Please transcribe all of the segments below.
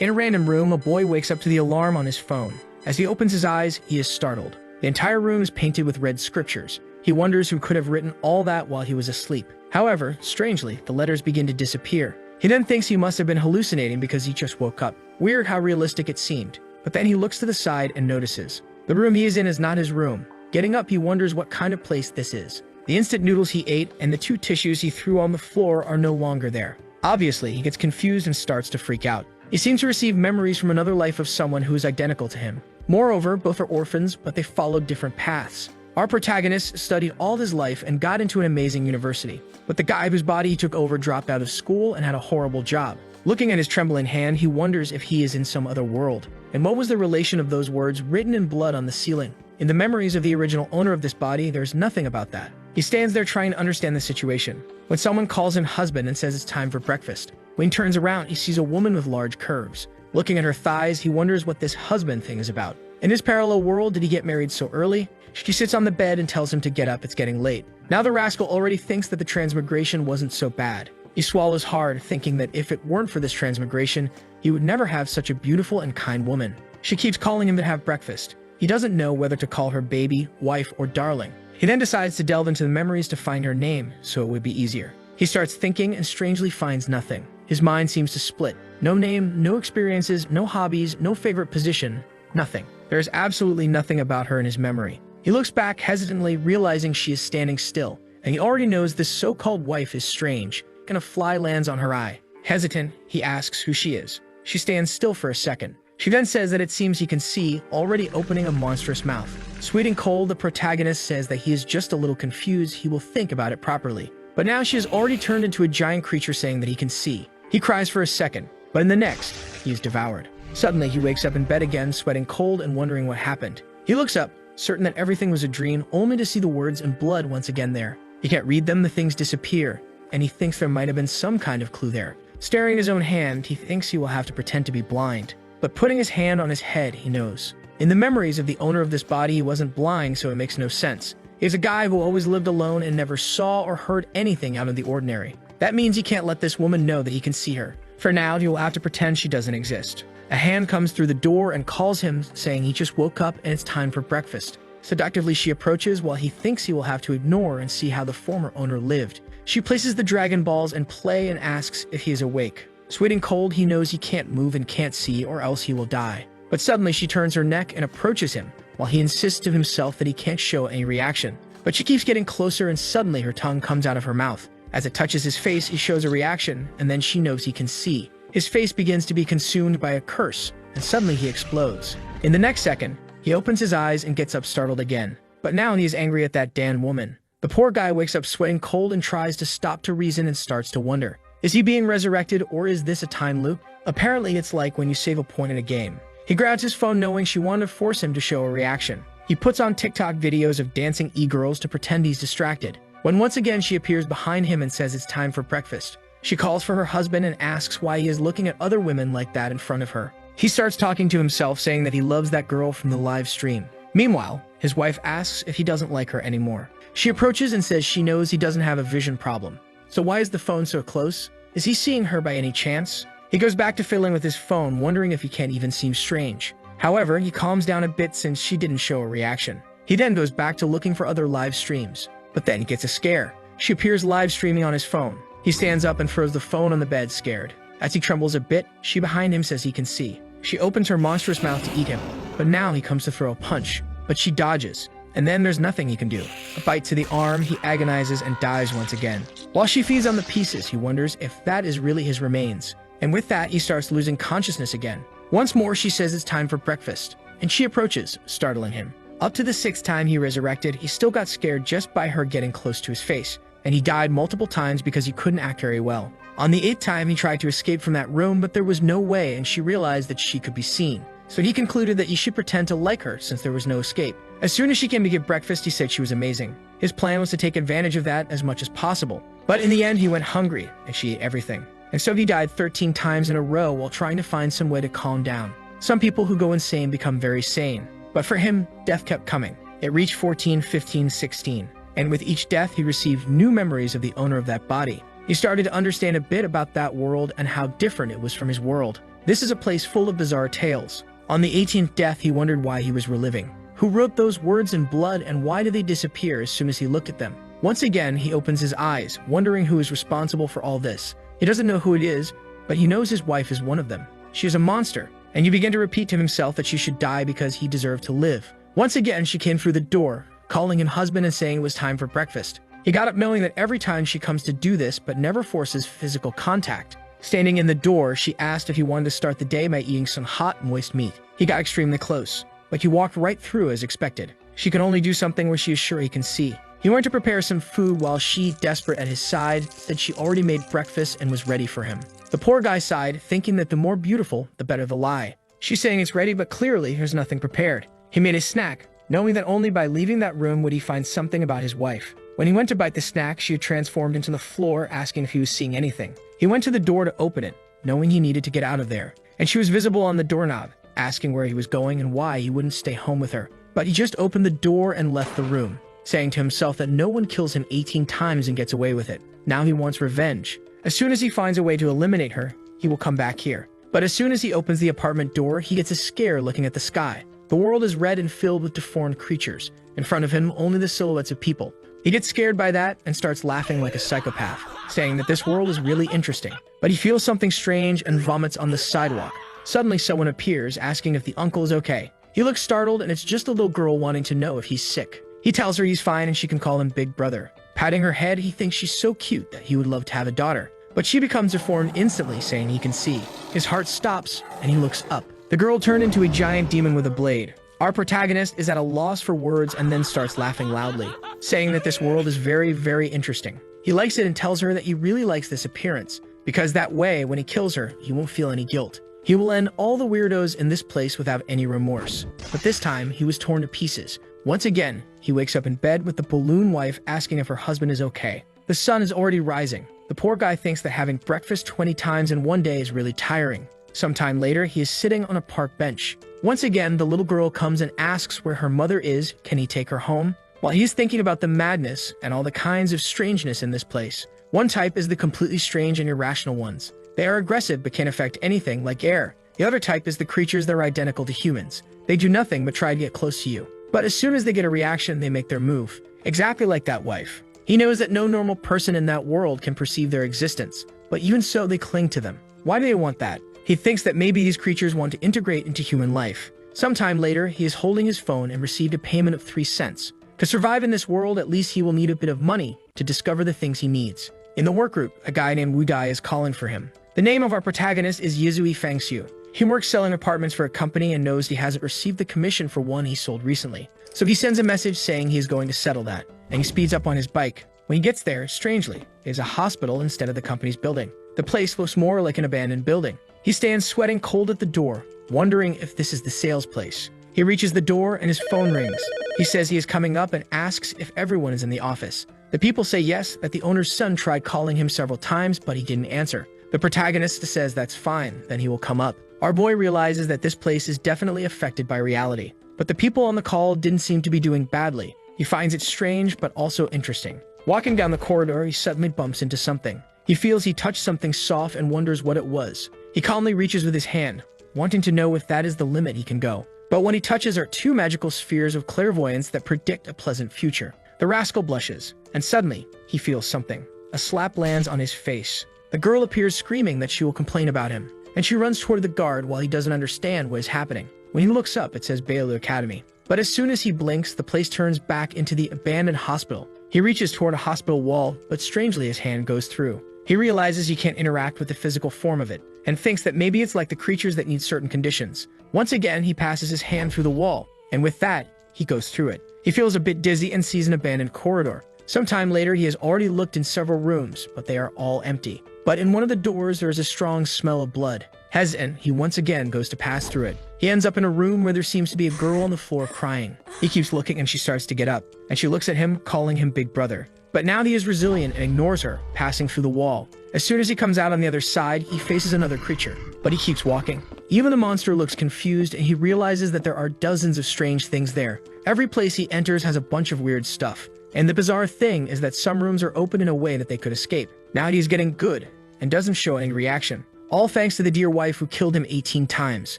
In a random room, a boy wakes up to the alarm on his phone. As he opens his eyes, he is startled. The entire room is painted with red scriptures. He wonders who could have written all that while he was asleep. However, strangely, the letters begin to disappear. He then thinks he must have been hallucinating because he just woke up. Weird how realistic it seemed. But then he looks to the side and notices the room he is in is not his room. Getting up, he wonders what kind of place this is. The instant noodles he ate and the 2 tissues he threw on the floor are no longer there. Obviously, he gets confused and starts to freak out. He seems to receive memories from another life of someone who is identical to him. Moreover, both are orphans, but they followed different paths. Our protagonist studied all his life and got into an amazing university. But the guy whose body he took over dropped out of school and had a horrible job. Looking at his trembling hand, he wonders if he is in some other world. And what was the relation of those words written in blood on the ceiling? In the memories of the original owner of this body, there's nothing about that. He stands there trying to understand the situation, when someone calls him husband and says it's time for breakfast. When he turns around, he sees a woman with large curves. Looking at her thighs, he wonders what this husband thing is about. In this parallel world, did he get married so early? She sits on the bed and tells him to get up, it's getting late. Now the rascal already thinks that the transmigration wasn't so bad. He swallows hard, thinking that if it weren't for this transmigration, he would never have such a beautiful and kind woman. She keeps calling him to have breakfast. He doesn't know whether to call her baby, wife, or darling. He then decides to delve into the memories to find her name, so it would be easier. He starts thinking and strangely finds nothing. His mind seems to split. No name, no experiences, no hobbies, no favorite position, nothing. There is absolutely nothing about her in his memory. He looks back hesitantly, realizing she is standing still, and he already knows this so-called wife is strange, and a fly lands on her eye. Hesitant, he asks who she is. She stands still for a second. She then says that it seems he can see, already opening a monstrous mouth. Sweet and cold, the protagonist says that he is just a little confused, he will think about it properly. But now she has already turned into a giant creature saying that he can see. He cries for a second, but in the next, he is devoured. Suddenly, he wakes up in bed again, sweating cold and wondering what happened. He looks up, certain that everything was a dream, only to see the words in blood once again there. He can't read them, the things disappear, and he thinks there might have been some kind of clue there. Staring at his own hand, he thinks he will have to pretend to be blind. But putting his hand on his head, he knows. In the memories of the owner of this body, he wasn't blind, so it makes no sense. He's a guy who always lived alone and never saw or heard anything out of the ordinary. That means he can't let this woman know that he can see her. For now, he will have to pretend she doesn't exist. A hand comes through the door and calls him, saying he just woke up and it's time for breakfast. Seductively, she approaches while he thinks he will have to ignore and see how the former owner lived. She places the Dragon Balls in play and asks if he is awake. Sweet and cold, he knows he can't move and can't see, or else he will die. But suddenly she turns her neck and approaches him, while he insists to himself that he can't show any reaction. But she keeps getting closer and suddenly her tongue comes out of her mouth. As it touches his face, he shows a reaction, and then she knows he can see. His face begins to be consumed by a curse, and suddenly he explodes. In the next second, he opens his eyes and gets up startled again. But now he is angry at that damn woman. The poor guy wakes up sweating cold and tries to stop to reason and starts to wonder. Is he being resurrected, or is this a time loop? Apparently, it's like when you save a point in a game. He grabs his phone knowing she wanted to force him to show a reaction. He puts on TikTok videos of dancing e-girls to pretend he's distracted. When once again she appears behind him and says it's time for breakfast. She calls for her husband and asks why he is looking at other women like that in front of her. He starts talking to himself, saying that he loves that girl from the live stream. Meanwhile, his wife asks if he doesn't like her anymore. She approaches and says she knows he doesn't have a vision problem. So why is the phone so close? Is he seeing her by any chance? He goes back to fiddling with his phone, wondering if he can't even seem strange. However, he calms down a bit since she didn't show a reaction. He then goes back to looking for other live streams. But then he gets a scare. She appears live streaming on his phone. He stands up and throws the phone on the bed, scared. As he trembles a bit, she behind him says he can see. She opens her monstrous mouth to eat him, but now he comes to throw a punch, but she dodges. And then there's nothing he can do. A bite to the arm, he agonizes and dies once again. While she feeds on the pieces, he wonders if that is really his remains. And with that, he starts losing consciousness again. Once more, she says it's time for breakfast, and she approaches, startling him. Up to the 6th time he resurrected, he still got scared just by her getting close to his face, and he died multiple times because he couldn't act very well. On the 8th time, he tried to escape from that room, but there was no way, and she realized that she could be seen. So he concluded that he should pretend to like her since there was no escape. As soon as she came to get breakfast, he said she was amazing. His plan was to take advantage of that as much as possible. But in the end, he went hungry, and she ate everything. And so he died 13 times in a row while trying to find some way to calm down. Some people who go insane become very sane. But for him, death kept coming. It reached 14, 15, 16. And with each death, he received new memories of the owner of that body. He started to understand a bit about that world and how different it was from his world. This is a place full of bizarre tales. On the 18th death, he wondered why he was reliving. Who wrote those words in blood, and why did they disappear as soon as he looked at them? Once again, he opens his eyes, wondering who is responsible for all this. He doesn't know who it is, but he knows his wife is one of them. She is a monster, and he began to repeat to himself that she should die because he deserved to live. Once again, she came through the door, calling him husband and saying it was time for breakfast. He got up knowing that every time she comes to do this, but never forces physical contact. Standing in the door, she asked if he wanted to start the day by eating some hot, moist meat. He got extremely close, but he walked right through as expected. She can only do something where she is sure he can see. He went to prepare some food while she, desperate at his side, said she already made breakfast and was ready for him. The poor guy sighed, thinking that the more beautiful, the better the lie. She's saying it's ready, but clearly there's nothing prepared. He made a snack, knowing that only by leaving that room would he find something about his wife. When he went to bite the snack, she had transformed into the floor, asking if he was seeing anything. He went to the door to open it, knowing he needed to get out of there, and she was visible on the doorknob, asking where he was going and why he wouldn't stay home with her. But he just opened the door and left the room, saying to himself that no one kills him 18 times and gets away with it. Now he wants revenge. As soon as he finds a way to eliminate her, he will come back here. But as soon as he opens the apartment door, he gets a scare looking at the sky. The world is red and filled with deformed creatures. In front of him, only the silhouettes of people. He gets scared by that and starts laughing like a psychopath, saying that this world is really interesting. But he feels something strange and vomits on the sidewalk. Suddenly, someone appears, asking if the uncle is okay. He looks startled, and it's just a little girl wanting to know if he's sick. He tells her he's fine and she can call him Big Brother. Patting her head, he thinks she's so cute that he would love to have a daughter. But she becomes deformed instantly, saying he can see. His heart stops, and he looks up. The girl turned into a giant demon with a blade. Our protagonist is at a loss for words and then starts laughing loudly, saying that this world is very, very interesting. He likes it and tells her that he really likes this appearance, because that way, when he kills her, he won't feel any guilt. He will end all the weirdos in this place without any remorse. But this time, he was torn to pieces. Once again, he wakes up in bed with the balloon wife asking if her husband is okay. The sun is already rising. The poor guy thinks that having breakfast 20 times in one day is really tiring. Sometime later, he is sitting on a park bench. Once again, the little girl comes and asks where her mother is. Can he take her home? While he is thinking about the madness and all the kinds of strangeness in this place. One type is the completely strange and irrational ones. They are aggressive but can't affect anything, like air. The other type is the creatures that are identical to humans. They do nothing but try to get close to you. But as soon as they get a reaction, they make their move. Exactly like that wife. He knows that no normal person in that world can perceive their existence. But even so, they cling to them. Why do they want that? He thinks that maybe these creatures want to integrate into human life. Sometime later, he is holding his phone and received a payment of 3 cents. To survive in this world, at least he will need a bit of money to discover the things he needs. In the work group, a guy named Wu Dai is calling for him. The name of our protagonist is Yizui Fangxiu. He works selling apartments for a company and knows he hasn't received the commission for one he sold recently. So he sends a message saying he is going to settle that, and he speeds up on his bike. When he gets there, strangely, it is a hospital instead of the company's building. The place looks more like an abandoned building. He stands sweating cold at the door, wondering if this is the sales place. He reaches the door and his phone rings. He says he is coming up and asks if everyone is in the office. The people say yes, that the owner's son tried calling him several times, but he didn't answer. The protagonist says that's fine, then he will come up. Our boy realizes that this place is definitely affected by reality. But the people on the call didn't seem to be doing badly. He finds it strange, but also interesting. Walking down the corridor, he suddenly bumps into something. He feels he touched something soft and wonders what it was. He calmly reaches with his hand, wanting to know if that is the limit he can go. But what he touches are 2 magical spheres of clairvoyance that predict a pleasant future. The rascal blushes, and suddenly, he feels something. A slap lands on his face. The girl appears screaming that she will complain about him, and she runs toward the guard while he doesn't understand what is happening. When he looks up, it says Baylor Academy. But as soon as he blinks, the place turns back into the abandoned hospital. He reaches toward a hospital wall, but strangely his hand goes through. He realizes he can't interact with the physical form of it, and thinks that maybe it's like the creatures that need certain conditions. Once again, he passes his hand through the wall, and with that, he goes through it. He feels a bit dizzy and sees an abandoned corridor. Sometime later, he has already looked in several rooms, but they are all empty. But in one of the doors, there is a strong smell of blood. Hesitant, he once again goes to pass through it. He ends up in a room where there seems to be a girl on the floor crying. He keeps looking and she starts to get up, and she looks at him, calling him Big Brother. But now he is resilient and ignores her, passing through the wall. As soon as he comes out on the other side, he faces another creature, but he keeps walking. Even the monster looks confused, and he realizes that there are dozens of strange things there. Every place he enters has a bunch of weird stuff. And the bizarre thing is that some rooms are open in a way that they could escape. Now he's getting good, and doesn't show any reaction. all thanks to the dear wife who killed him 18 times.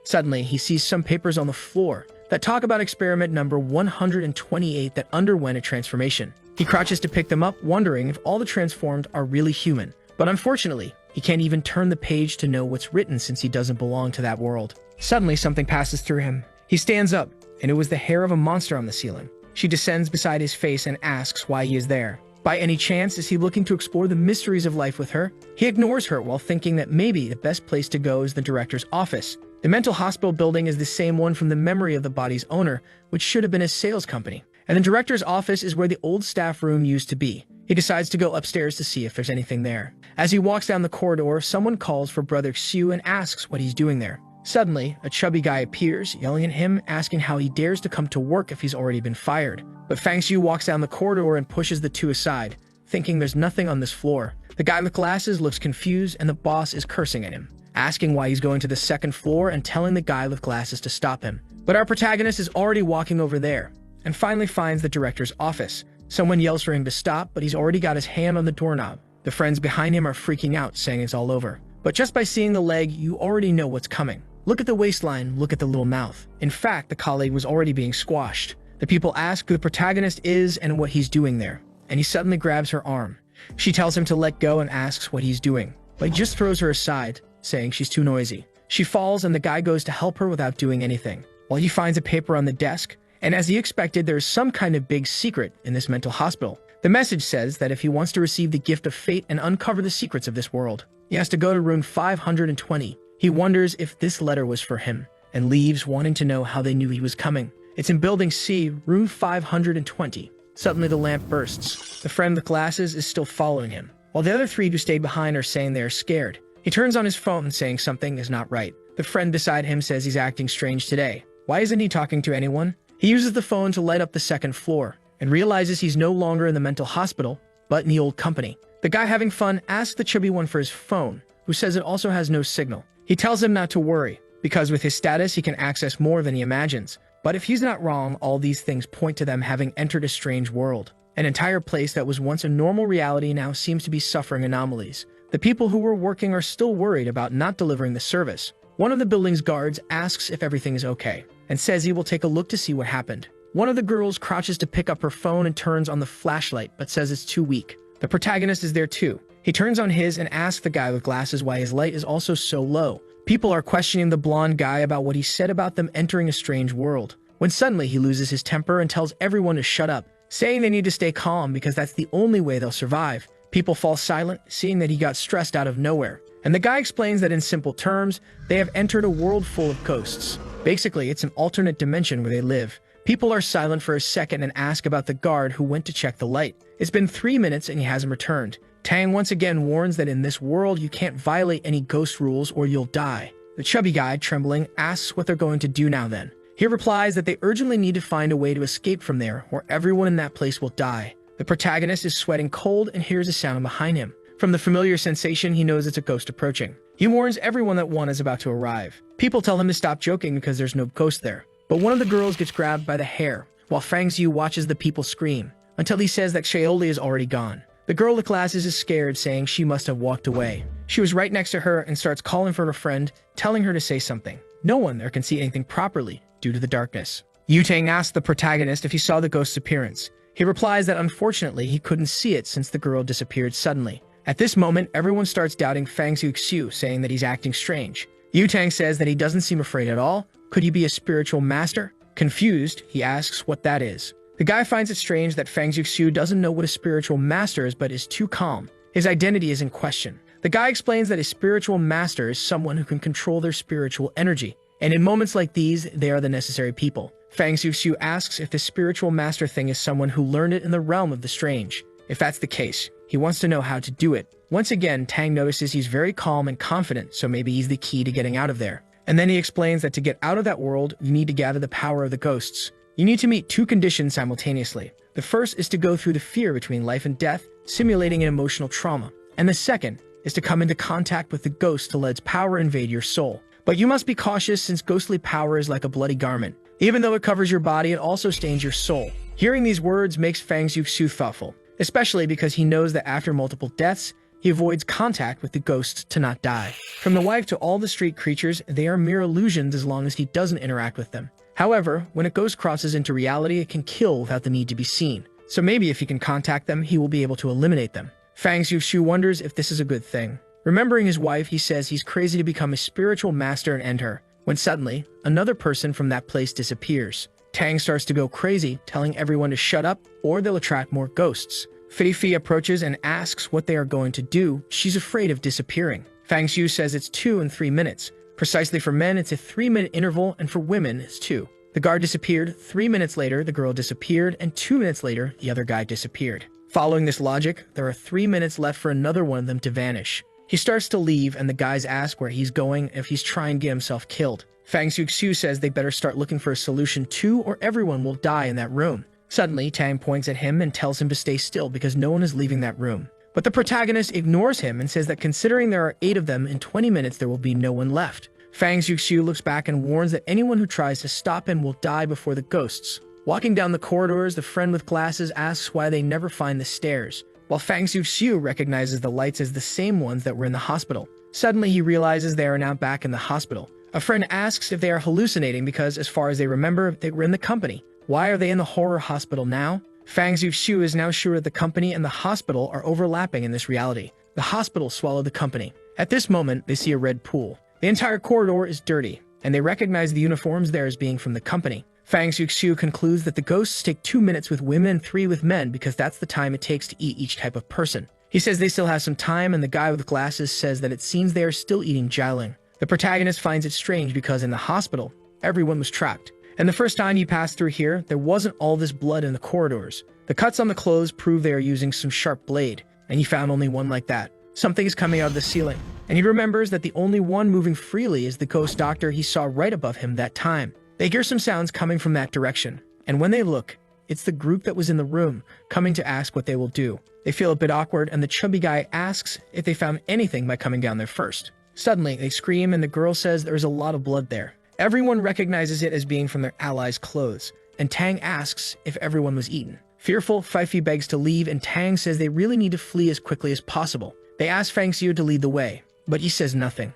Suddenly, he sees some papers on the floor that talk about experiment number 128 that underwent a transformation. He crouches to pick them up, wondering if all the transformed are really human. But unfortunately, he can't even turn the page to know what's written since he doesn't belong to that world. Suddenly, something passes through him. He stands up, and it was the hair of a monster on the ceiling. She descends beside his face and asks why he is there. By any chance, is he looking to explore the mysteries of life with her? He ignores her while thinking that maybe the best place to go is the director's office. The mental hospital building is the same one from the memory of the body's owner, which should have been his sales company. And the director's office is where the old staff room used to be. He decides to go upstairs to see if there's anything there. As he walks down the corridor, someone calls for Brother Xiu and asks what he's doing there. Suddenly, a chubby guy appears, yelling at him, asking how he dares to come to work if he's already been fired. But Fang Xiu walks down the corridor and pushes the two aside, thinking there's nothing on this floor. The guy with glasses looks confused and the boss is cursing at him, asking why he's going to the second floor and telling the guy with glasses to stop him. But our protagonist is already walking over there and finally finds the director's office. Someone yells for him to stop, but he's already got his hand on the doorknob. The friends behind him are freaking out, saying it's all over. But just by seeing the leg, you already know what's coming. Look at the waistline, look at the little mouth. In fact, the colleague was already being squashed. The people ask who the protagonist is and what he's doing there, and he suddenly grabs her arm. She tells him to let go and asks what he's doing, but he just throws her aside, saying she's too noisy. She falls and the guy goes to help her without doing anything, while he finds a paper on the desk, and as he expected, there's some kind of big secret in this mental hospital. The message says that if he wants to receive the gift of fate and uncover the secrets of this world, he has to go to room 520. He wonders if this letter was for him, and leaves wanting to know how they knew he was coming. It's in building C, room 520. Suddenly the lamp bursts. The friend with glasses is still following him, while the other three who stayed behind are saying they are scared. He turns on his phone saying something is not right. The friend beside him says he's acting strange today. Why isn't he talking to anyone? He uses the phone to light up the second floor, and realizes he's no longer in the mental hospital, but in the old company. The guy having fun asks the chubby one for his phone, who says it also has no signal. He tells him not to worry, because with his status he can access more than he imagines. But if he's not wrong, all these things point to them having entered a strange world. An entire place that was once a normal reality now seems to be suffering anomalies. The people who were working are still worried about not delivering the service. One of the building's guards asks if everything is okay, and says he will take a look to see what happened. One of the girls crouches to pick up her phone and turns on the flashlight, but says it's too weak. The protagonist is there too. He turns on his and asks the guy with glasses why his light is also so low. People are questioning the blonde guy about what he said about them entering a strange world, when suddenly he loses his temper and tells everyone to shut up, saying they need to stay calm because that's the only way they'll survive. People fall silent, seeing that he got stressed out of nowhere. And the guy explains that in simple terms, they have entered a world full of ghosts. Basically, it's an alternate dimension where they live. People are silent for a second and ask about the guard who went to check the light. It's been 3 minutes and he hasn't returned. Tang once again warns that in this world you can't violate any ghost rules or you'll die. The chubby guy, trembling, asks what they're going to do now then. He replies that they urgently need to find a way to escape from there or everyone in that place will die. The protagonist is sweating cold and hears a sound behind him. From the familiar sensation, he knows it's a ghost approaching. He warns everyone that one is about to arrive. People tell him to stop joking because there's no ghost there. But one of the girls gets grabbed by the hair, while Fang Xiu watches the people scream, until he says that Shaoli is already gone. The girl with glasses is scared, saying she must have walked away. She was right next to her and starts calling for her friend, telling her to say something. No one there can see anything properly due to the darkness. Yu Tang asks the protagonist if he saw the ghost's appearance. He replies that unfortunately he couldn't see it since the girl disappeared suddenly. At this moment, everyone starts doubting Fang Xiu, saying that he's acting strange. Yu Tang says that he doesn't seem afraid at all. Could he be a spiritual master? Confused, he asks what that is. The guy finds it strange that Fang Xiu doesn't know what a spiritual master is but is too calm. His identity is in question. The guy explains that a spiritual master is someone who can control their spiritual energy, and in moments like these, they are the necessary people. Fang Xiu asks if the spiritual master thing is someone who learned it in the realm of the strange. If that's the case, he wants to know how to do it. Once again, Tang notices he's very calm and confident, so maybe he's the key to getting out of there. And then he explains that to get out of that world, you need to gather the power of the ghosts. You need to meet 2 conditions simultaneously. The first is to go through the fear between life and death, simulating an emotional trauma. And the second is to come into contact with the ghost to let its power invade your soul. But you must be cautious since ghostly power is like a bloody garment. Even though it covers your body, it also stains your soul. Hearing these words makes Fang Xiu thoughtful, especially because he knows that after multiple deaths, He avoids contact with the ghosts to not die. From the wife to all the street creatures, they are mere illusions as long as he doesn't interact with them. However, when a ghost crosses into reality, it can kill without the need to be seen. So maybe if he can contact them, he will be able to eliminate them. Fang Xiu wonders if this is a good thing. Remembering his wife, he says he's crazy to become a spiritual master and end her, when suddenly, another person from that place disappears. Tang starts to go crazy, telling everyone to shut up or they'll attract more ghosts. Fifi approaches and asks what they are going to do. She's afraid of disappearing. Fang Xiu says it's 2 and 3 minutes. Precisely for men, it's a 3-minute interval, and for women, it's 2. The guard disappeared, 3 minutes later, the girl disappeared, and 2 minutes later, the other guy disappeared. Following this logic, there are 3 minutes left for another one of them to vanish. He starts to leave, and the guys ask where he's going if he's trying to get himself killed. Fang Xiu says they better start looking for a solution too, or everyone will die in that room. Suddenly, Tang points at him and tells him to stay still because no one is leaving that room. But the protagonist ignores him and says that considering there are 8 of them, in 20 minutes there will be no one left. Fang Xiu looks back and warns that anyone who tries to stop him will die before the ghosts. Walking down the corridors, the friend with glasses asks why they never find the stairs, while Fang Xiu recognizes the lights as the same ones that were in the hospital. Suddenly, he realizes they are now back in the hospital. A friend asks if they are hallucinating because, as far as they remember, they were in the company. Why are they in the horror hospital now? Fang Xiu is now sure that the company and the hospital are overlapping in this reality. The hospital swallowed the company. At this moment, they see a red pool. The entire corridor is dirty, and they recognize the uniforms there as being from the company. Fang Xiu concludes that the ghosts take 2 minutes with women and 3 with men because that's the time it takes to eat each type of person. He says they still have some time, and the guy with glasses says that it seems they are still eating jialing. The protagonist finds it strange because in the hospital, everyone was trapped. And the first time you passed through here, there wasn't all this blood in the corridors. The cuts on the clothes prove they are using some sharp blade, and he found only one like that. Something is coming out of the ceiling, and he remembers that the only one moving freely is the ghost doctor he saw right above him that time. They hear some sounds coming from that direction, and when they look, it's the group that was in the room, coming to ask what they will do. They feel a bit awkward, and the chubby guy asks if they found anything by coming down there first. Suddenly, they scream, and the girl says there's a lot of blood there. Everyone recognizes it as being from their allies' clothes, and Tang asks if everyone was eaten. Fearful, Fifi begs to leave, and Tang says they really need to flee as quickly as possible. They ask Fang Xiu to lead the way, but he says nothing.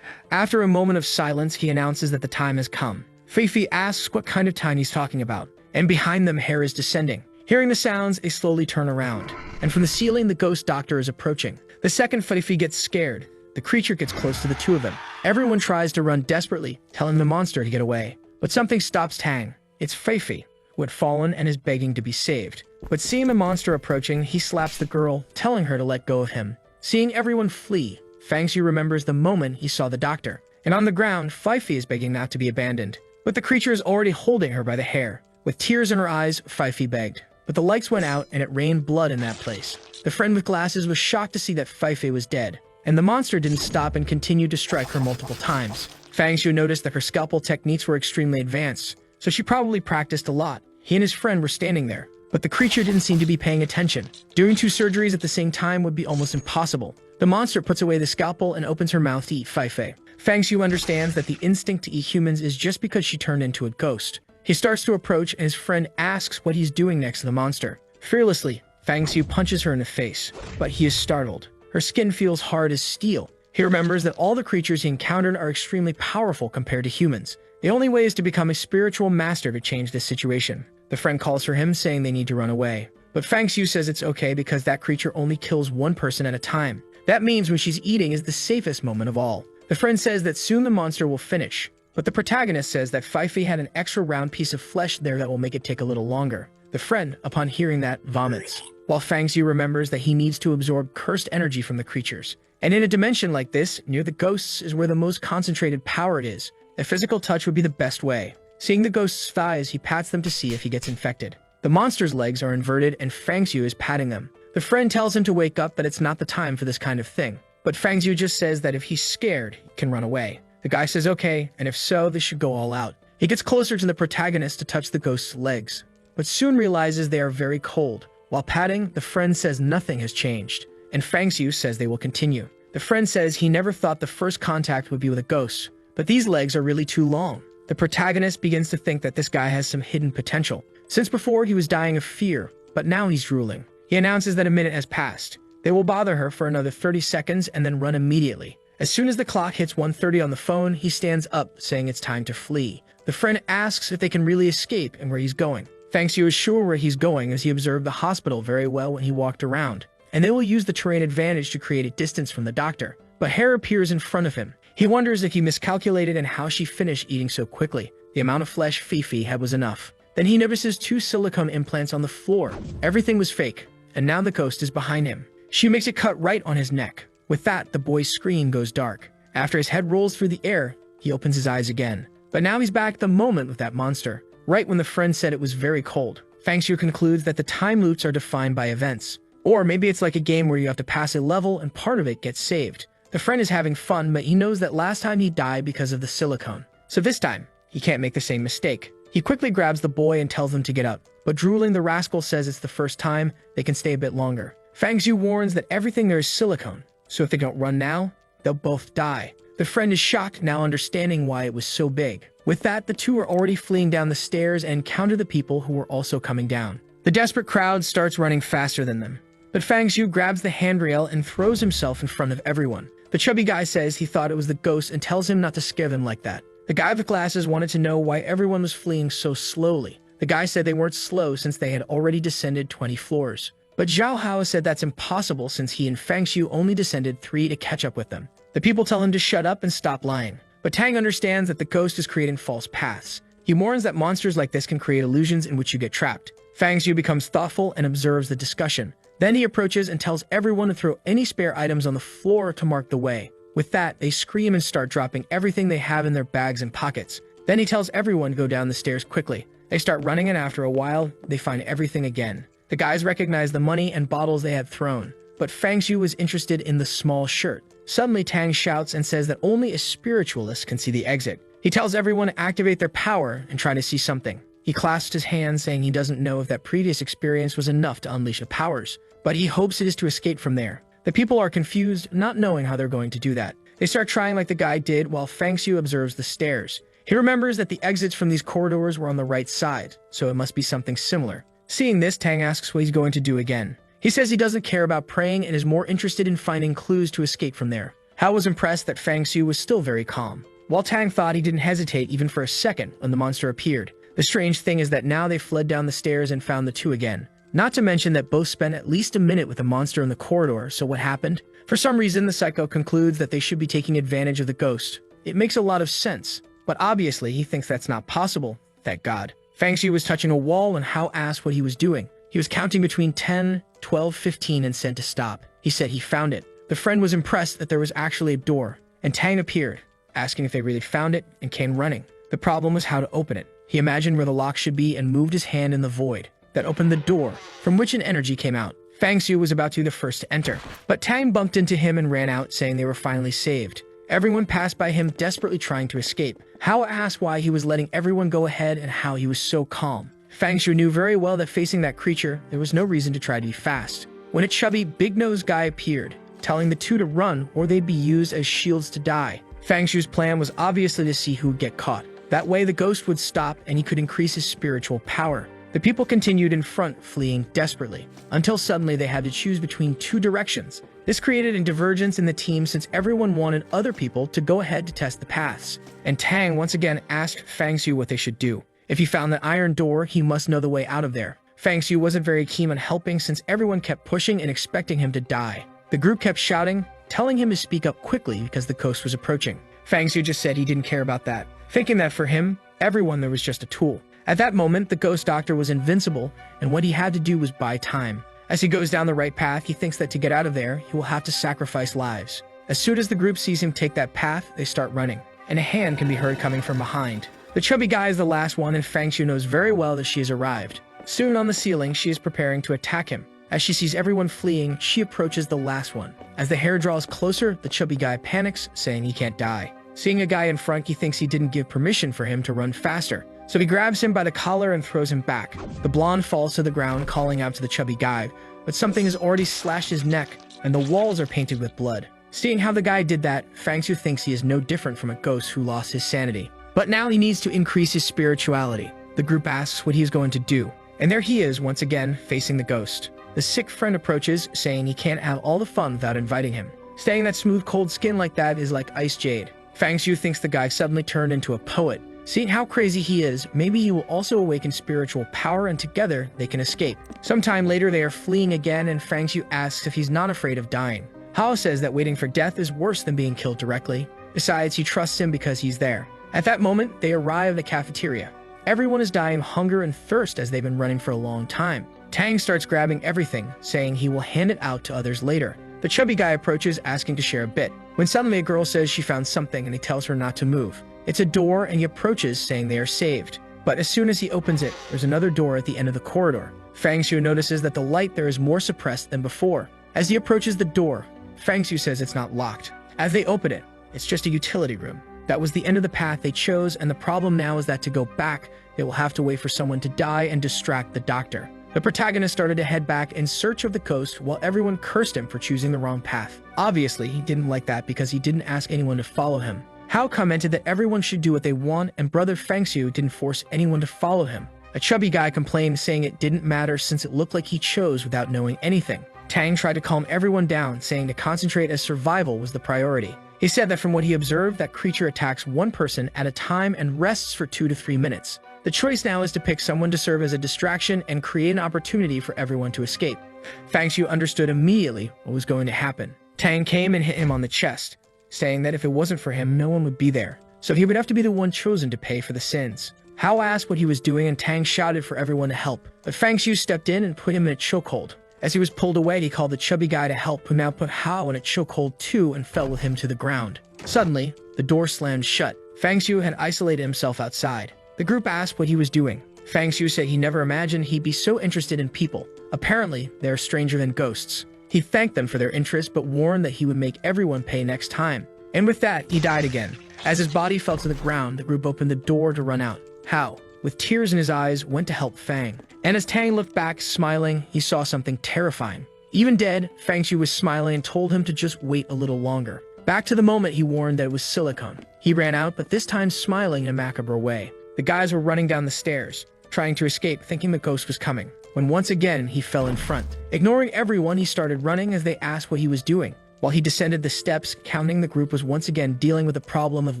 After a moment of silence, he announces that the time has come. Fifi asks what kind of time he's talking about, and behind them, hair is descending. Hearing the sounds, they slowly turn around, and from the ceiling, the ghost doctor is approaching. The second Fifi gets scared, the creature gets close to the two of them. Everyone tries to run desperately, telling the monster to get away. But something stops Tang. It's Fifi, who had fallen and is begging to be saved. But seeing the monster approaching, he slaps the girl, telling her to let go of him. Seeing everyone flee, Fang Xiu remembers the moment he saw the doctor. And on the ground, Fifi is begging not to be abandoned. But the creature is already holding her by the hair. With tears in her eyes, Fifi begged. But the lights went out and it rained blood in that place. The friend with glasses was shocked to see that Fifi was dead. And the monster didn't stop and continued to strike her multiple times. Fang Xiu noticed that her scalpel techniques were extremely advanced, so she probably practiced a lot. He and his friend were standing there, but the creature didn't seem to be paying attention. Doing 2 surgeries at the same time would be almost impossible. The monster puts away the scalpel and opens her mouth to eat Fifi. Fang Xiu understands that the instinct to eat humans is just because she turned into a ghost. He starts to approach and his friend asks what he's doing next to the monster. Fearlessly, Fang Xiu punches her in the face, but he is startled. Her skin feels hard as steel. He remembers that all the creatures he encountered are extremely powerful compared to humans. The only way is to become a spiritual master to change this situation. The friend calls for him, saying they need to run away. But Fang Xiu says it's okay because that creature only kills one person at a time. That means when she's eating is the safest moment of all. The friend says that soon the monster will finish. But the protagonist says that Fifi had an extra round piece of flesh there that will make it take a little longer. The friend, upon hearing that, vomits, while Fang Xiu remembers that he needs to absorb cursed energy from the creatures. And in a dimension like this, near the ghosts is where the most concentrated power it is. A physical touch would be the best way. Seeing the ghost's thighs, he pats them to see if he gets infected. The monster's legs are inverted and Fang Xiu is patting them. The friend tells him to wake up, that it's not the time for this kind of thing. But Fang Xiu just says that if he's scared, he can run away. The guy says okay, and if so, they should go all out. He gets closer to the protagonist to touch the ghost's legs, but soon realizes they are very cold. While patting, the friend says nothing has changed, and Fang Xiu says they will continue. The friend says he never thought the first contact would be with a ghost, but these legs are really too long. The protagonist begins to think that this guy has some hidden potential. Since before he was dying of fear, but now he's drooling. He announces that a minute has passed. They will bother her for another 30 seconds and then run immediately. As soon as the clock hits 1:30 on the phone, he stands up, saying it's time to flee. The friend asks if they can really escape and where he's going. Fang Xiu is sure where he's going as he observed the hospital very well when he walked around, and they will use the terrain advantage to create a distance from the doctor. But hair appears in front of him. He wonders if he miscalculated and how she finished eating so quickly. The amount of flesh Fifi had was enough. Then he notices 2 silicone implants on the floor. Everything was fake, and now the ghost is behind him. She makes a cut right on his neck. With that, the boy's screen goes dark. After his head rolls through the air, he opens his eyes again. But now he's back at the moment with that monster, right when the friend said it was very cold. Fang Xiu concludes that the time loops are defined by events. Or maybe it's like a game where you have to pass a level and part of it gets saved. The friend is having fun, but he knows that last time he died because of the silicone. So this time, he can't make the same mistake. He quickly grabs the boy and tells them to get up. But drooling, the rascal says it's the first time, they can stay a bit longer. Fang Xiu warns that everything there is silicone, so if they don't run now, they'll both die. The friend is shocked, now understanding why it was so big. With that, the two are already fleeing down the stairs and encounter the people who were also coming down. The desperate crowd starts running faster than them. But Fang Xiu grabs the handrail and throws himself in front of everyone. The chubby guy says he thought it was the ghost and tells him not to scare them like that. The guy with glasses wanted to know why everyone was fleeing so slowly. The guy said they weren't slow since they had already descended 20 floors. But Zhao Hao said that's impossible since he and Fang Xiu only descended 3 to catch up with them. The people tell him to shut up and stop lying. But Tang understands that the ghost is creating false paths. He warns that monsters like this can create illusions in which you get trapped. Fang Xiu becomes thoughtful and observes the discussion. Then he approaches and tells everyone to throw any spare items on the floor to mark the way. With that, they scream and start dropping everything they have in their bags and pockets. Then he tells everyone to go down the stairs quickly. They start running, and after a while, they find everything again. The guys recognize the money and bottles they had thrown. But Fang Xiu was interested in the small shirt. Suddenly, Tang shouts and says that only a spiritualist can see the exit. He tells everyone to activate their power and try to see something. He clasps his hands, saying he doesn't know if that previous experience was enough to unleash the powers, but he hopes it is to escape from there. The people are confused, not knowing how they're going to do that. They start trying like the guy did while Fang Xiu observes the stairs. He remembers that the exits from these corridors were on the right side, so it must be something similar. Seeing this, Tang asks what he's going to do again. He says he doesn't care about praying and is more interested in finding clues to escape from there. Hao was impressed that Fang Xiu was still very calm, while Tang thought he didn't hesitate even for a second when the monster appeared. The strange thing is that now they fled down the stairs and found the two again. Not to mention that both spent at least a minute with the monster in the corridor, so what happened? For some reason, the psycho concludes that they should be taking advantage of the ghost. It makes a lot of sense, but obviously he thinks that's not possible, thank God. Fang Xiu was touching a wall and Hao asked what he was doing. He was counting between 10, 12, 15 and said to stop. He said he found it. The friend was impressed that there was actually a door, and Tang appeared, asking if they really found it, and came running. The problem was how to open it. He imagined where the lock should be and moved his hand in the void that opened the door, from which an energy came out. Fang Xiu was about to be the first to enter, but Tang bumped into him and ran out, saying they were finally saved. Everyone passed by him, desperately trying to escape. Hao asked why he was letting everyone go ahead and how he was so calm. Fang Xiu knew very well that facing that creature, there was no reason to try to be fast. When a chubby, big-nosed guy appeared, telling the two to run or they'd be used as shields to die. Fang Xiu's plan was obviously to see who would get caught. That way the ghost would stop and he could increase his spiritual power. The people continued in front, fleeing desperately, until suddenly they had to choose between 2 directions. This created a divergence in the team since everyone wanted other people to go ahead to test the paths. And Tang once again asked Fang Xiu what they should do. If he found the iron door, he must know the way out of there. Fang Xiu wasn't very keen on helping since everyone kept pushing and expecting him to die. The group kept shouting, telling him to speak up quickly because the ghost was approaching. Fang Xiu just said he didn't care about that, thinking that for him, everyone there was just a tool. At that moment, the ghost doctor was invincible, and what he had to do was buy time. As he goes down the right path, he thinks that to get out of there, he will have to sacrifice lives. As soon as the group sees him take that path, they start running, and a hand can be heard coming from behind. The chubby guy is the last one, and Fang Xiu knows very well that she has arrived. Soon on the ceiling, she is preparing to attack him. As she sees everyone fleeing, she approaches the last one. As the hair draws closer, the chubby guy panics, saying he can't die. Seeing a guy in front, he thinks he didn't give permission for him to run faster. So he grabs him by the collar and throws him back. The blonde falls to the ground, calling out to the chubby guy, but something has already slashed his neck, and the walls are painted with blood. Seeing how the guy did that, Fang Xiu thinks he is no different from a ghost who lost his sanity. But now he needs to increase his spirituality. The group asks what he is going to do, and there he is once again, facing the ghost. The sick friend approaches, saying he can't have all the fun without inviting him, saying that smooth cold skin like that is like ice jade. Fang Xiu thinks the guy suddenly turned into a poet. Seeing how crazy he is, maybe he will also awaken spiritual power and together they can escape. Sometime later they are fleeing again and Fang Xiu asks if he's not afraid of dying. Hao says that waiting for death is worse than being killed directly. Besides, he trusts him because he's there. At that moment, they arrive at the cafeteria. Everyone is dying of hunger and thirst as they've been running for a long time. Tang starts grabbing everything, saying he will hand it out to others later. The chubby guy approaches, asking to share a bit, when suddenly a girl says she found something and he tells her not to move. It's a door and he approaches, saying they are saved. But as soon as he opens it, there's another door at the end of the corridor. Fang Xiu notices that the light there is more suppressed than before. As he approaches the door, Fang Xiu says it's not locked. As they open it, it's just a utility room. That was the end of the path they chose, and the problem now is that to go back, they will have to wait for someone to die and distract the doctor. The protagonist started to head back in search of the ghost while everyone cursed him for choosing the wrong path. Obviously, he didn't like that because he didn't ask anyone to follow him. Hao commented that everyone should do what they want, and brother Fang Xiu didn't force anyone to follow him. A chubby guy complained, saying it didn't matter since it looked like he chose without knowing anything. Tang tried to calm everyone down, saying to concentrate as survival was the priority. He said that from what he observed, that creature attacks one person at a time and rests for 2 to 3 minutes. The choice now is to pick someone to serve as a distraction and create an opportunity for everyone to escape. Fang Xiu understood immediately what was going to happen. Tang came and hit him on the chest, saying that if it wasn't for him, no one would be there, so he would have to be the one chosen to pay for the sins. Hao asked what he was doing and Tang shouted for everyone to help, but Fang Xiu stepped in and put him in a chokehold. As he was pulled away, he called the chubby guy to help, who now put Hao in a chokehold too and fell with him to the ground. Suddenly, the door slammed shut. Fang Xiu had isolated himself outside. The group asked what he was doing. Fang Xiu said he never imagined he'd be so interested in people. Apparently, they are stranger than ghosts. He thanked them for their interest but warned that he would make everyone pay next time. And with that, he died again. As his body fell to the ground, the group opened the door to run out. Hao, with tears in his eyes, went to help Fang. And as Tang looked back, smiling, he saw something terrifying. Even dead, Fang Xiu was smiling and told him to just wait a little longer. Back to the moment, he warned that it was silicone. He ran out, but this time smiling in a macabre way. The guys were running down the stairs, trying to escape, thinking the ghost was coming, when once again he fell in front. Ignoring everyone, he started running as they asked what he was doing. While he descended the steps, counting, the group was once again dealing with the problem of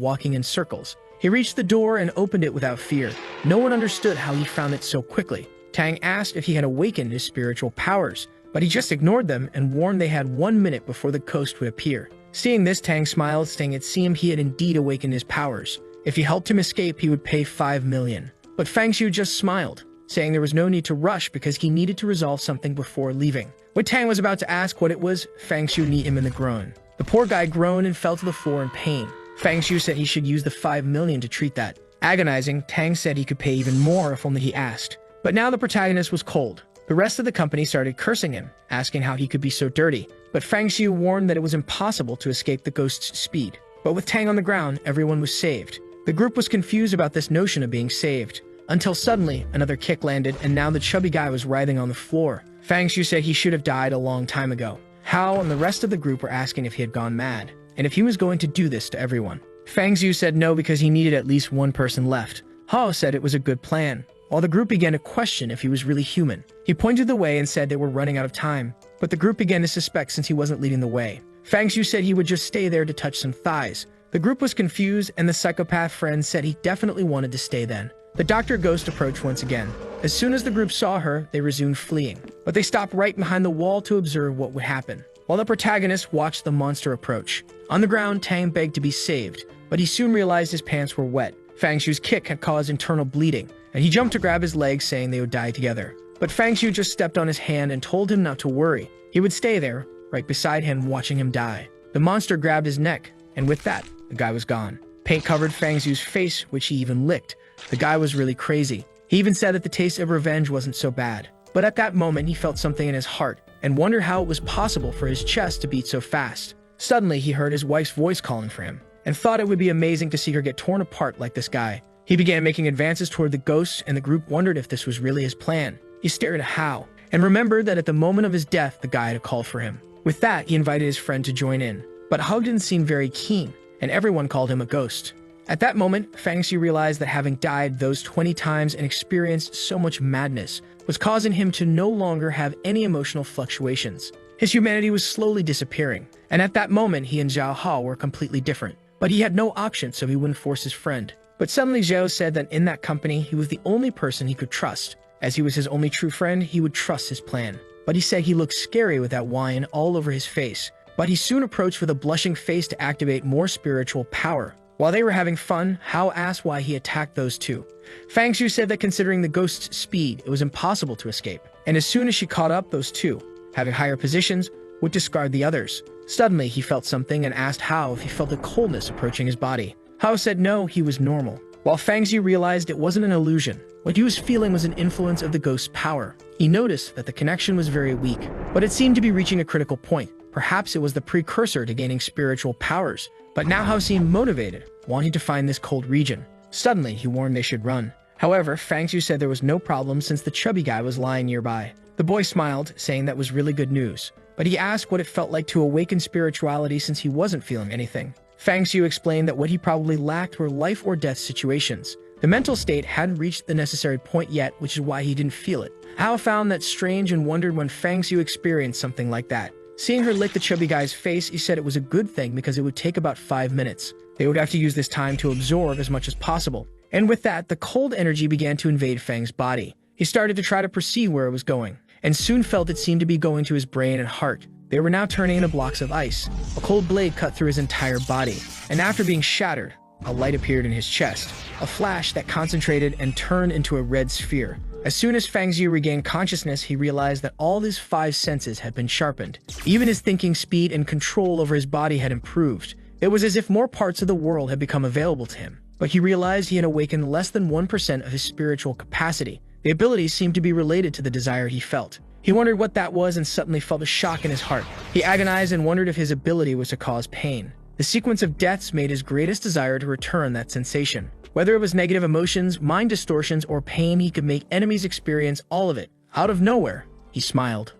walking in circles. He reached the door and opened it without fear. No one understood how he found it so quickly. Tang asked if he had awakened his spiritual powers, but he just ignored them and warned they had 1 minute before the ghost would appear. Seeing this, Tang smiled, saying it seemed he had indeed awakened his powers. If he helped him escape, he would pay 5 million. But Fang Xiu just smiled, saying there was no need to rush because he needed to resolve something before leaving. When Tang was about to ask what it was, Fang Xiu kneed him in the groin. The poor guy groaned and fell to the floor in pain. Fang Xiu said he should use the 5 million to treat that. Agonizing, Tang said he could pay even more if only he asked. But now the protagonist was cold. The rest of the company started cursing him, asking how he could be so dirty. But Fang Xiu warned that it was impossible to escape the ghost's speed. But with Tang on the ground, everyone was saved. The group was confused about this notion of being saved, until suddenly another kick landed and now the chubby guy was writhing on the floor. Fang Xiu said he should have died a long time ago. Hao and the rest of the group were asking if he had gone mad, and if he was going to do this to everyone. Fang Xiu said no because he needed at least one person left. Hao said it was a good plan, while the group began to question if he was really human. He pointed the way and said they were running out of time, but the group began to suspect since he wasn't leading the way. Fang Xiu said he would just stay there to touch some thighs. The group was confused, and the psychopath friend said he definitely wanted to stay then. The Dr. Ghost approached once again. As soon as the group saw her, they resumed fleeing, but they stopped right behind the wall to observe what would happen, while the protagonist watched the monster approach. On the ground, Tang begged to be saved, but he soon realized his pants were wet. Fang Xiu's kick had caused internal bleeding, and he jumped to grab his leg, saying they would die together. But Fang Xiu just stepped on his hand and told him not to worry. He would stay there, right beside him, watching him die. The monster grabbed his neck, and with that, the guy was gone. Paint covered Fang Xiu's face, which he even licked. The guy was really crazy. He even said that the taste of revenge wasn't so bad. But at that moment, he felt something in his heart and wondered how it was possible for his chest to beat so fast. Suddenly, he heard his wife's voice calling for him and thought it would be amazing to see her get torn apart like this guy. He began making advances toward the ghost, and the group wondered if this was really his plan. He stared at Hao and remembered that at the moment of his death, the guy had called for him. With that, he invited his friend to join in. But Hao didn't seem very keen, and everyone called him a ghost. At that moment, Fang Xiu realized that having died those 20 times and experienced so much madness, was causing him to no longer have any emotional fluctuations. His humanity was slowly disappearing, and at that moment he and Zhao Hao were completely different. But he had no option, so he wouldn't force his friend. But suddenly Zhao said that in that company he was the only person he could trust. As he was his only true friend, he would trust his plan. But he said he looked scary with that wine all over his face. But he soon approached with a blushing face to activate more spiritual power. While they were having fun, Hao asked why he attacked those two. Fang Xu said that considering the ghost's speed, it was impossible to escape. And as soon as she caught up, those two, having higher positions, would discard the others. Suddenly, he felt something and asked Hao if he felt a coldness approaching his body. Hao said no, he was normal. While Fang Xu realized it wasn't an illusion, what he was feeling was an influence of the ghost's power. He noticed that the connection was very weak, but it seemed to be reaching a critical point. Perhaps it was the precursor to gaining spiritual powers. But now Hao seemed motivated, wanting to find this cold region. Suddenly, he warned they should run. However, Fang Xu said there was no problem since the chubby guy was lying nearby. The boy smiled, saying that was really good news. But he asked what it felt like to awaken spirituality since he wasn't feeling anything. Fang Xu explained that what he probably lacked were life or death situations. The mental state hadn't reached the necessary point yet, which is why he didn't feel it. Hao found that strange and wondered when Fang Xu experienced something like that. Seeing her lick the chubby guy's face, he said it was a good thing because it would take about 5 minutes. They would have to use this time to absorb as much as possible. And with that, the cold energy began to invade Fang's body. He started to try to perceive where it was going, and soon felt it seemed to be going to his brain and heart. They were now turning into blocks of ice. A cold blade cut through his entire body, and after being shattered, a light appeared in his chest, a flash that concentrated and turned into a red sphere. As soon as Fang Xu regained consciousness, he realized that all his 5 senses had been sharpened. Even his thinking speed and control over his body had improved. It was as if more parts of the world had become available to him. But he realized he had awakened less than 1% of his spiritual capacity. The abilities seemed to be related to the desire he felt. He wondered what that was and suddenly felt a shock in his heart. He agonized and wondered if his ability was to cause pain. The sequence of deaths made his greatest desire to return that sensation. Whether it was negative emotions, mind distortions, or pain, he could make enemies experience all of it. Out of nowhere, he smiled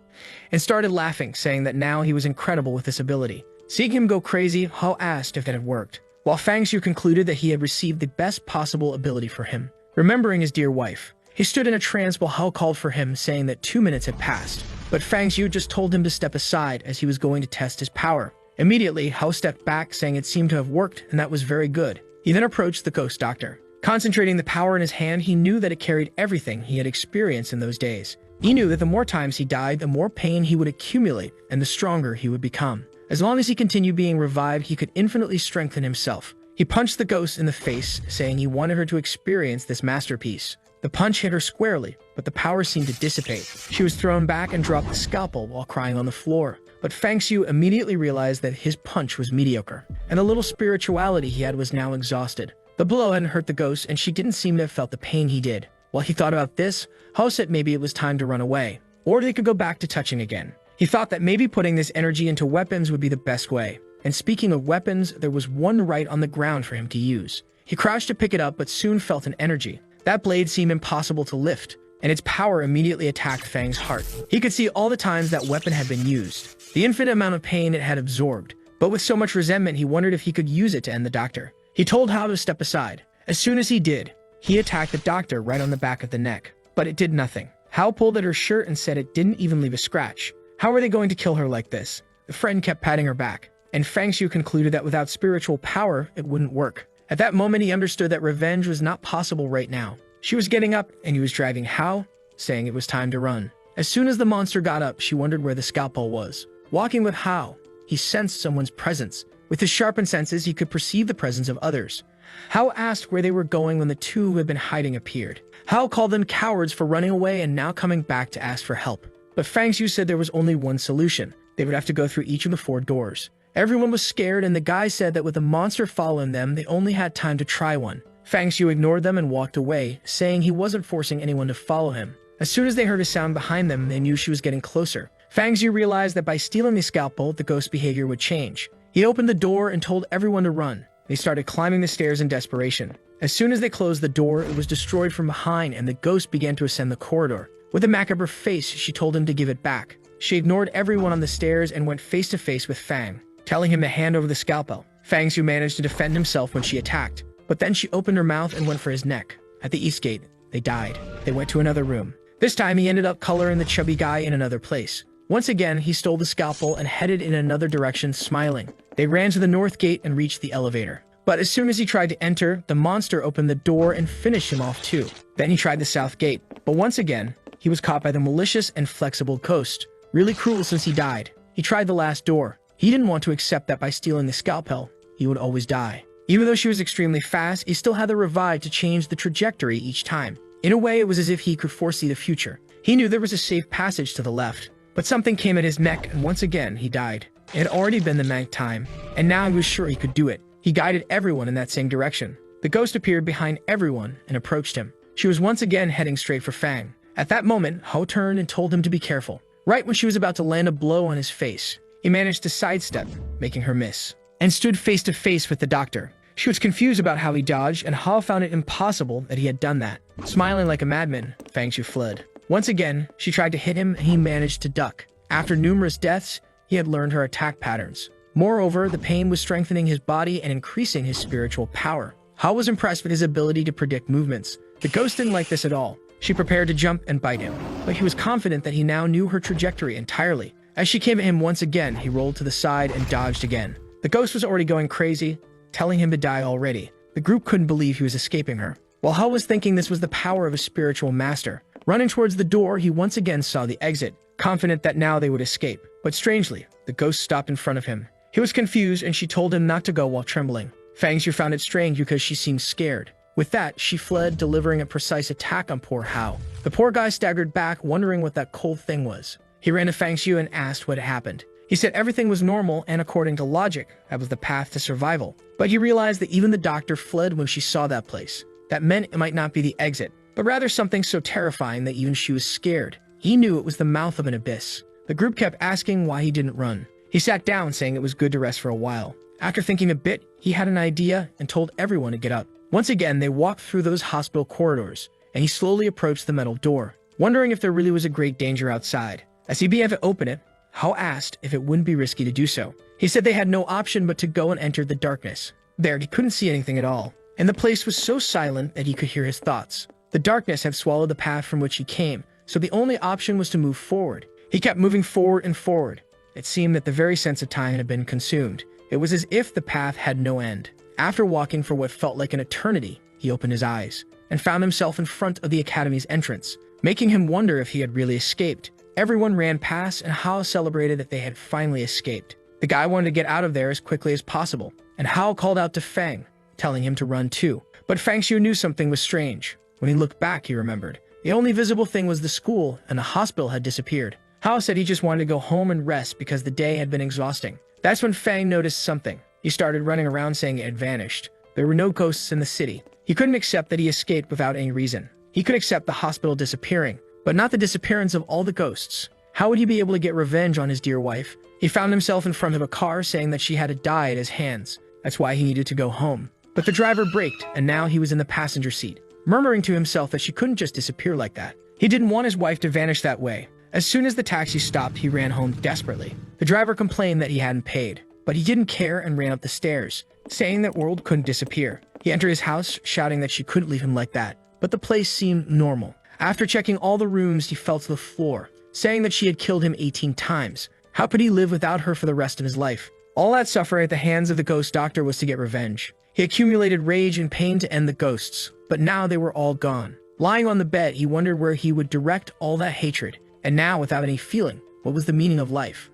and started laughing, saying that now he was incredible with this ability. Seeing him go crazy, Hao asked if it had worked, while Fang Xu concluded that he had received the best possible ability for him. Remembering his dear wife, he stood in a trance while Hao called for him, saying that 2 minutes had passed. But Fang Xu just told him to step aside as he was going to test his power. Immediately, Hao stepped back, saying it seemed to have worked, and that was very good. He then approached the ghost doctor. Concentrating the power in his hand, he knew that it carried everything he had experienced in those days. He knew that the more times he died, the more pain he would accumulate, and the stronger he would become. As long as he continued being revived, he could infinitely strengthen himself. He punched the ghost in the face, saying he wanted her to experience this masterpiece. The punch hit her squarely, but the power seemed to dissipate. She was thrown back and dropped the scalpel while crying on the floor. But Fang Xu immediately realized that his punch was mediocre, and the little spirituality he had was now exhausted. The blow hadn't hurt the ghost, and she didn't seem to have felt the pain he did. While he thought about this, Hao said maybe it was time to run away, or they could go back to touching again. He thought that maybe putting this energy into weapons would be the best way. And speaking of weapons, there was one right on the ground for him to use. He crouched to pick it up, but soon felt an energy. That blade seemed impossible to lift, and its power immediately attacked Fang's heart. He could see all the times that weapon had been used, the infinite amount of pain it had absorbed. But with so much resentment, he wondered if he could use it to end the doctor. He told Hao to step aside. As soon as he did, he attacked the doctor right on the back of the neck. But it did nothing. Hao pulled at her shirt and said it didn't even leave a scratch. How were they going to kill her like this? The friend kept patting her back, and Fang Xu concluded that without spiritual power, it wouldn't work. At that moment, he understood that revenge was not possible right now. She was getting up, and he was driving Hao, saying it was time to run. As soon as the monster got up, she wondered where the scalpel was. Walking with Hao, he sensed someone's presence. With his sharpened senses, he could perceive the presence of others. Hao asked where they were going when the two who had been hiding appeared. Hao called them cowards for running away and now coming back to ask for help. But Fang Xu said there was only one solution. They would have to go through each of the 4 doors. Everyone was scared, and the guy said that with the monster following them, they only had time to try one. Fang Xu ignored them and walked away, saying he wasn't forcing anyone to follow him. As soon as they heard a sound behind them, they knew she was getting closer. Fang Xu realized that by stealing the scalpel, the ghost's behavior would change. He opened the door and told everyone to run. They started climbing the stairs in desperation. As soon as they closed the door, it was destroyed from behind, and the ghost began to ascend the corridor. With a macabre face, she told him to give it back. She ignored everyone on the stairs and went face to face with Fang, telling him to hand over the scalpel. Fang Xu managed to defend himself when she attacked, but then she opened her mouth and went for his neck. At the east gate, they died. They went to another room. This time, he ended up coloring the chubby guy in another place. Once again, he stole the scalpel and headed in another direction, smiling. They ran to the north gate and reached the elevator. But as soon as he tried to enter, the monster opened the door and finished him off too. Then he tried the south gate, but once again, he was caught by the malicious and flexible ghost. Really cruel since he died. He tried the last door. He didn't want to accept that by stealing the scalpel, he would always die. Even though she was extremely fast, he still had the revive to change the trajectory each time. In a way, it was as if he could foresee the future. He knew there was a safe passage to the left, but something came at his neck and once again he died. It had already been the ninth time, and now he was sure he could do it. He guided everyone in that same direction. The ghost appeared behind everyone and approached him. She was once again heading straight for Fang. At that moment, Ho turned and told him to be careful. Right when she was about to land a blow on his face, he managed to sidestep, making her miss, and stood face to face with the doctor. She was confused about how he dodged, and Ho found it impossible that he had done that. Smiling like a madman, Fang Shu fled. Once again, she tried to hit him and he managed to duck. After numerous deaths, he had learned her attack patterns. Moreover, the pain was strengthening his body and increasing his spiritual power. Ho was impressed with his ability to predict movements. The ghost didn't like this at all. She prepared to jump and bite him, but he was confident that he now knew her trajectory entirely. As she came at him once again, he rolled to the side and dodged again. The ghost was already going crazy, telling him to die already. The group couldn't believe he was escaping her. While Ho was thinking this was the power of a spiritual master, running towards the door, he once again saw the exit, confident that now they would escape. But strangely, the ghost stopped in front of him. He was confused and she told him not to go while trembling. Fang Shu found it strange because she seemed scared. With that, she fled, delivering a precise attack on poor Ho. The poor guy staggered back, wondering what that cold thing was. He ran to Fang Shu and asked what had happened. He said everything was normal and according to logic, that was the path to survival. But he realized that even the doctor fled when she saw that place. That meant it might not be the exit, but rather something so terrifying that even she was scared. He knew it was the mouth of an abyss. The group kept asking why he didn't run. He sat down, saying it was good to rest for a while. After thinking a bit, he had an idea and told everyone to get up. Once again, they walked through those hospital corridors, and he slowly approached the metal door, wondering if there really was a great danger outside. As he began to open it, Ho asked if it wouldn't be risky to do so. He said they had no option but to go and enter the darkness. There, he couldn't see anything at all, and the place was so silent that he could hear his thoughts. The darkness had swallowed the path from which he came, so the only option was to move forward. He kept moving forward and forward. It seemed that the very sense of time had been consumed. It was as if the path had no end. After walking for what felt like an eternity, he opened his eyes and found himself in front of the academy's entrance, making him wonder if he had really escaped. Everyone ran past, and Ho celebrated that they had finally escaped. The guy wanted to get out of there as quickly as possible, and Ho called out to Fang, telling him to run too. But Fang Shu knew something was strange. When he looked back, he remembered. The only visible thing was the school, and the hospital had disappeared. Ho said he just wanted to go home and rest because the day had been exhausting. That's when Fang noticed something. He started running around saying it had vanished. There were no ghosts in the city. He couldn't accept that he escaped without any reason. He could accept the hospital disappearing, but not the disappearance of all the ghosts. How would he be able to get revenge on his dear wife? He found himself in front of a car saying that she had to die at his hands. That's why he needed to go home. But the driver braked, and now he was in the passenger seat, murmuring to himself that she couldn't just disappear like that. He didn't want his wife to vanish that way. As soon as the taxi stopped, he ran home desperately. The driver complained that he hadn't paid, but he didn't care and ran up the stairs, saying that World couldn't disappear. He entered his house, shouting that she couldn't leave him like that, but the place seemed normal. After checking all the rooms, he fell to the floor, saying that she had killed him 18 times. How could he live without her for the rest of his life? All that suffering at the hands of the ghost doctor was to get revenge. He accumulated rage and pain to end the ghosts, but now they were all gone. Lying on the bed, he wondered where he would direct all that hatred. And now, without any feeling, what was the meaning of life?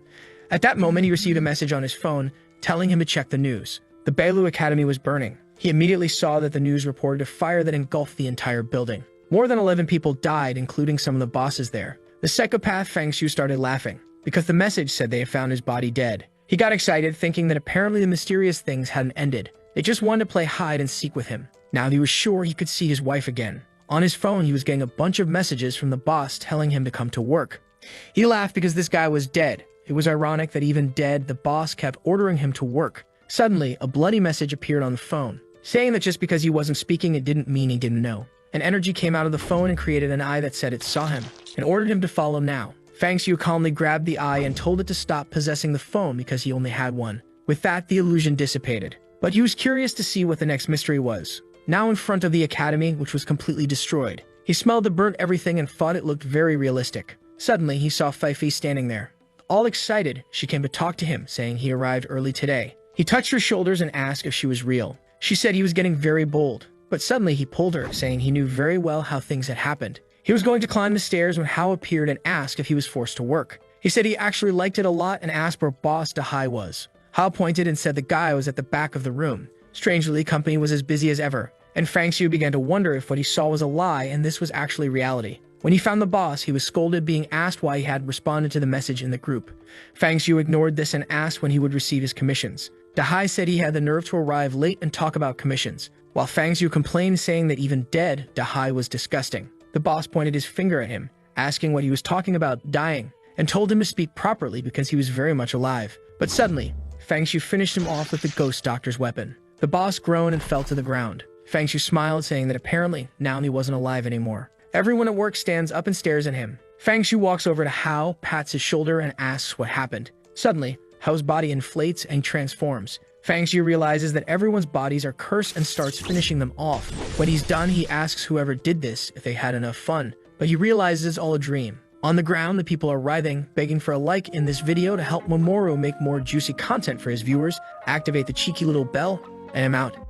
At that moment, he received a message on his phone telling him to check the news. The Bailu Academy was burning. He immediately saw that the news reported a fire that engulfed the entire building. More than 11 people died, including some of the bosses there. The psychopath Fang Shu started laughing, because the message said they had found his body dead. He got excited, thinking that apparently the mysterious things hadn't ended. They just wanted to play hide and seek with him. Now he was sure he could see his wife again. On his phone, he was getting a bunch of messages from the boss telling him to come to work. He laughed because this guy was dead. It was ironic that even dead, the boss kept ordering him to work. Suddenly, a bloody message appeared on the phone, saying that just because he wasn't speaking, it didn't mean he didn't know. An energy came out of the phone and created an eye that said it saw him, and ordered him to follow now. Fang Shu calmly grabbed the eye and told it to stop possessing the phone because he only had one. With that, the illusion dissipated. But he was curious to see what the next mystery was. Now in front of the academy, which was completely destroyed, He smelled the burnt everything and thought it looked very realistic. Suddenly, he saw Fifi standing there. All excited, she came to talk to him, saying he arrived early today. He touched her shoulders and asked if she was real. She said he was getting very bold, but suddenly he pulled her, saying he knew very well how things had happened. He was going to climb the stairs when Hao appeared and asked if he was forced to work. He said he actually liked it a lot and asked where boss Dahai was. Hao pointed and said the guy was at the back of the room. Strangely, company was as busy as ever, and Fang Xiu began to wonder if what he saw was a lie and this was actually reality. When he found the boss, he was scolded, being asked why he had responded to the message in the group. Fang Xiu ignored this and asked when he would receive his commissions. Dahai said he had the nerve to arrive late and talk about commissions, while Fang Xiu complained, saying that even dead, Dahai was disgusting. The boss pointed his finger at him, asking what he was talking about dying, and told him to speak properly because he was very much alive. But suddenly, Fang Xiu finished him off with the ghost doctor's weapon. The boss groaned and fell to the ground. Fang Xiu smiled, saying that apparently now he wasn't alive anymore. Everyone at work stands up and stares at him. Fang Xiu walks over to Hao, pats his shoulder, and asks what happened. Suddenly, Hao's body inflates and transforms. Fang Xiu realizes that everyone's bodies are cursed and starts finishing them off. When he's done, he asks whoever did this if they had enough fun, but he realizes it's all a dream. On the ground, the people are writhing, begging for a like in this video to help Mamoru make more juicy content for his viewers. Activate the cheeky little bell, and I'm out.